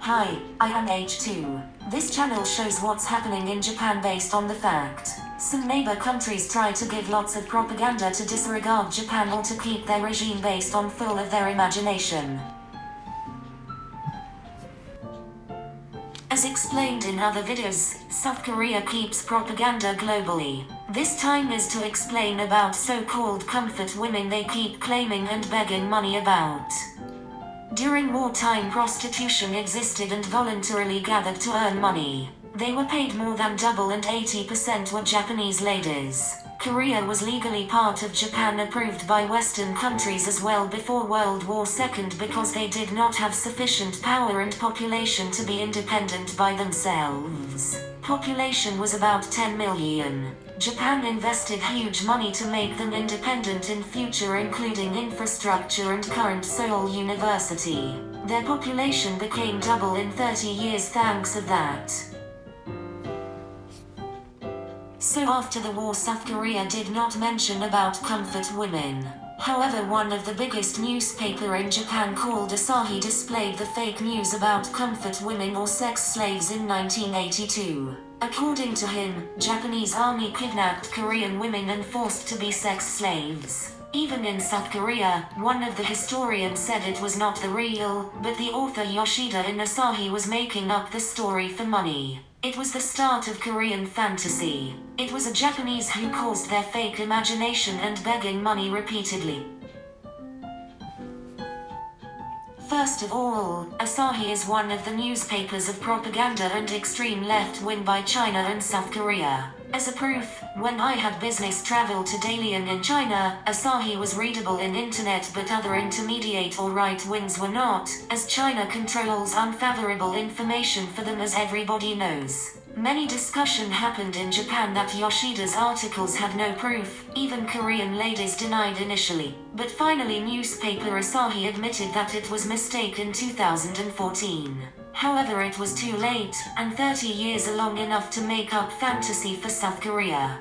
Hi, I am H2. This channel shows what's happening in Japan based on the fact. Some neighbor countries try to give lots of propaganda to disregard Japan or to keep their regime based on full of their imagination. As explained in other videos, South Korea keeps propaganda globally. This time is to explain about so-called comfort women they keep claiming and begging money about. During wartime, prostitution existed and voluntarily gathered to earn money. They were paid more than double and 80% were Japanese ladies. Korea was legally part of Japan, approved by Western countries as well before World War II, because they did not have sufficient power and population to be independent by themselves. Population was about 10 million. Japan invested huge money to make them independent in future, including infrastructure and current Seoul University. Their population became double in 30 years thanks of that. So after the war, South Korea did not mention about comfort women. However, one of the biggest newspaper in Japan called Asahi displayed the fake news about comfort women or sex slaves in 1982. According to him, Japanese army kidnapped Korean women and forced to be sex slaves. Even in South Korea, one of the historians said it was not the real, but the author Yoshida in Asahi was making up the story for money. It was the start of Korean fantasy. It was a Japanese who caused their fake imagination and begging money repeatedly. First of all, Asahi is one of the newspapers of propaganda and extreme left-wing by China and South Korea. As a proof, when I had business travel to Dalian in China, Asahi was readable in internet but other intermediate or right-wings were not, as China controls unfavorable information for them, as everybody knows. Many discussion happened in Japan that Yoshida's articles had no proof. Even Korean ladies denied initially. But finally newspaper Asahi admitted that it was mistake in 2014. However, it was too late, and 30 years are long enough to make up fantasy for South Korea.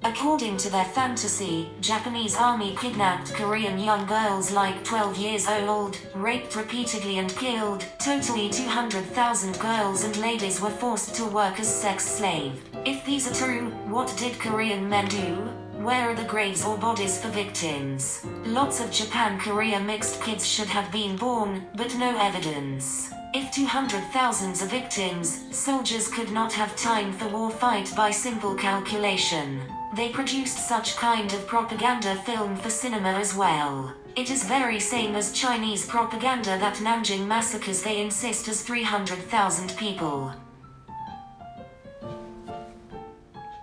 According to their fantasy, Japanese army kidnapped Korean young girls like 12 years old, raped repeatedly and killed. Totally 200,000 girls and ladies were forced to work as sex slave. If these are true, what did Korean men do? Where are the graves or bodies for victims? Lots of Japan-Korea mixed kids should have been born, but no evidence. If 200,000 are victims, soldiers could not have time for war fight by simple calculation. They produced such kind of propaganda film for cinema as well. It is very same as Chinese propaganda that Nanjing massacres they insist as 300,000 people.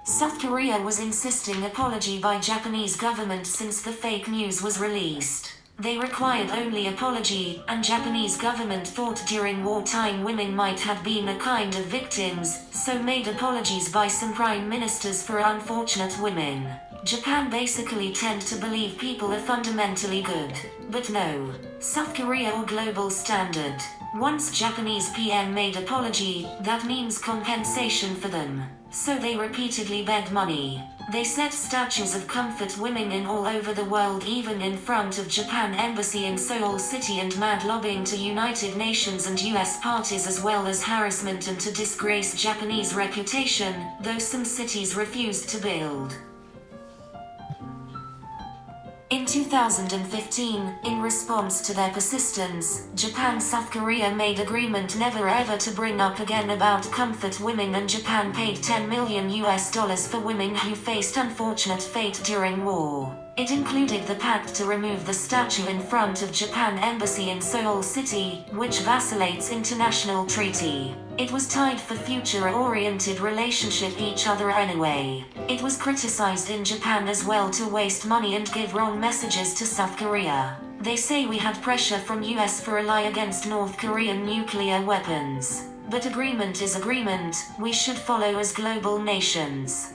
South Korea was insisting apology by Japanese government since the fake news was released. They required only apology, and Japanese government thought during wartime women might have been a kind of victims, so made apologies by some prime ministers for unfortunate women. Japan basically tend to believe people are fundamentally good. But no. South Korea or global standard. Once Japanese PM made apology, that means compensation for them. So they repeatedly begged money. They set statues of comfort women in all over the world, even in front of Japan Embassy in Seoul City, and mad lobbying to United Nations and US parties, as well as harassment and to disgrace Japanese reputation, though some cities refused to build. In 2015, in response to their persistence, Japan-South Korea made agreement never ever to bring up again about comfort women, and Japan paid $10 million for women who faced unfortunate fate during war. It included the pact to remove the statue in front of Japan Embassy in Seoul City, which vacillates international treaty. It was tied for future-oriented relationship each other anyway. It was criticized in Japan as well to waste money and give wrong messages to South Korea. They say we had pressure from US for a lie against North Korean nuclear weapons. But agreement is agreement, we should follow as global nations.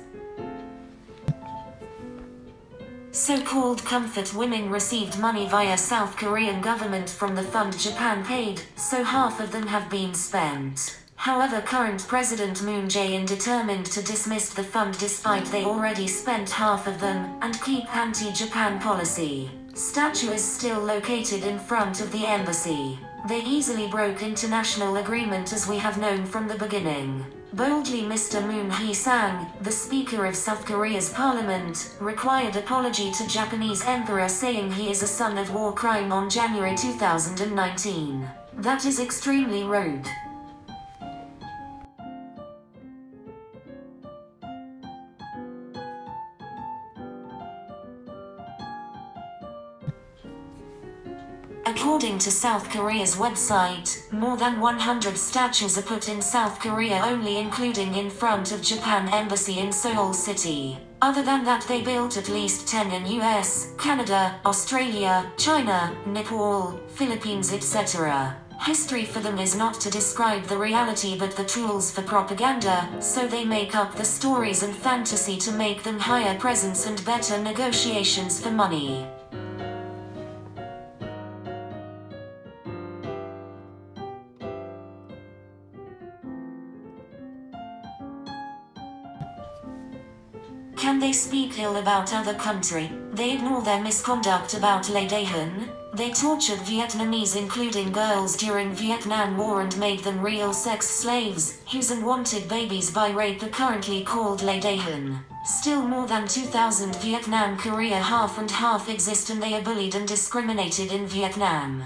So-called comfort women received money via South Korean government from the fund Japan paid, so half of them have been spent. However, current President Moon Jae-in determined to dismiss the fund despite they already spent half of them, and keep anti-Japan policy. Statue is still located in front of the embassy. They easily broke international agreement as we have known from the beginning. Boldly, Mr. Moon Hee-sang, the Speaker of South Korea's parliament, required apology to Japanese Emperor, saying he is a son of war crime on January 2019. That is extremely rude. According to South Korea's website, more than 100 statues are put in South Korea only, including in front of Japan Embassy in Seoul City. Other than that, they built at least 10 in US, Canada, Australia, China, Nepal, Philippines, etc. History for them is not to describe the reality but the tools for propaganda, so they make up the stories and fantasy to make them higher presence and better negotiations for money. Can they speak ill about other country? They ignore their misconduct about Lê Đại Hành. They tortured Vietnamese, including girls, during Vietnam War and made them real sex slaves, whose unwanted babies by rape are currently called Lê Đại Hành. Still, more than 2,000 Vietnam Korea half and half exist, and they are bullied and discriminated in Vietnam.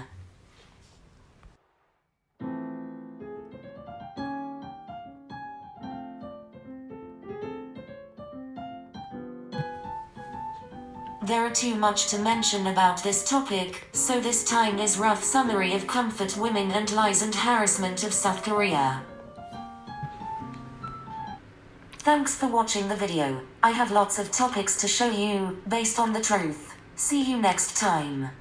There are too much to mention about this topic, so this time is rough summary of comfort women and lies and harassment of South Korea. Thanks for watching the video. I have lots of topics to show you, based on the truth. See you next time.